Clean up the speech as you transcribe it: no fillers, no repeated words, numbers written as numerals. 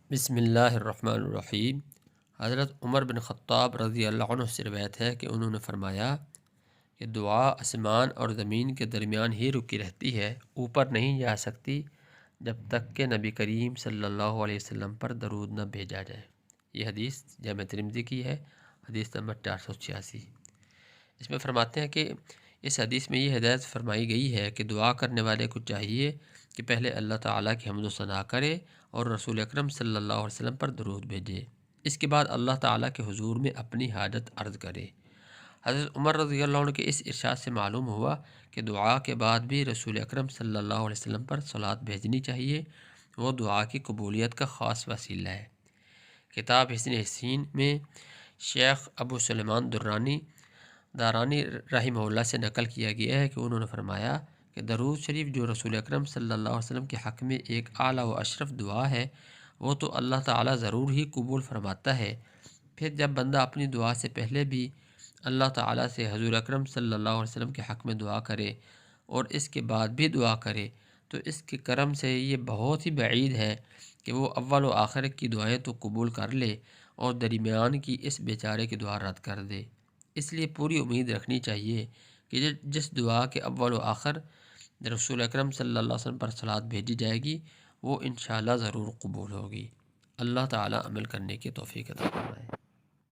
بسم اللہ الرحمن الرحیم۔ حضرت عمر بن خطاب رضی اللہ عنہ سے روایت ہے کہ انہوں نے فرمایا کہ دعا آسمان اور زمین کے درمیان ہی رکی رہتی ہے، اوپر نہیں جا سکتی جب تک کہ نبی کریم صلی اللہ علیہ وسلم پر درود نہ بھیجا جائے۔ یہ حدیث جامع ترمذی کی ہے، حدیث نمبر 486۔ اس میں فرماتے ہیں کہ اس حدیث میں یہ ہدایت فرمائی گئی ہے کہ دعا کرنے والے کو چاہیے کہ پہلے اللہ تعالیٰ کی حمد و ثنا کرے اور رسول اکرم صلی اللہ علیہ وسلم پر درود بھیجے، اس کے بعد اللہ تعالیٰ کے حضور میں اپنی حاجت عرض کرے۔ حضرت عمر رضی اللہ عنہ کے اس ارشاد سے معلوم ہوا کہ دعا کے بعد بھی رسول اکرم صلی اللہ علیہ وسلم پر صلوات بھیجنی چاہیے، وہ دعا کی قبولیت کا خاص وسیلہ ہے۔ کتاب حسن حسین میں شیخ ابو سلیمان دارانی رحمہ اللہ سے نقل کیا گیا ہے کہ انہوں نے فرمایا کہ درود شریف جو رسول اکرم صلی اللہ علیہ وسلم کے حق میں ایک اعلیٰ و اشرف دعا ہے، وہ تو اللہ تعالیٰ ضرور ہی قبول فرماتا ہے۔ پھر جب بندہ اپنی دعا سے پہلے بھی اللہ تعالیٰ سے حضور اکرم صلی اللہ علیہ وسلم کے حق میں دعا کرے اور اس کے بعد بھی دعا کرے تو اس کے کرم سے یہ بہت ہی بعید ہے کہ وہ اول و آخر کی دعائیں تو قبول کر لے اور درمیان کی اس بیچارے کی دعا رد کر دے۔ اس لیے پوری امید رکھنی چاہیے کہ جس دعا کے اول و آخر رسول اکرم صلی اللہ علیہ وسلم پر صلوات بھیجی جائے گی وہ انشاءاللہ ضرور قبول ہوگی۔ اللہ تعالیٰ عمل کرنے کی توفیق عطا فرمائے۔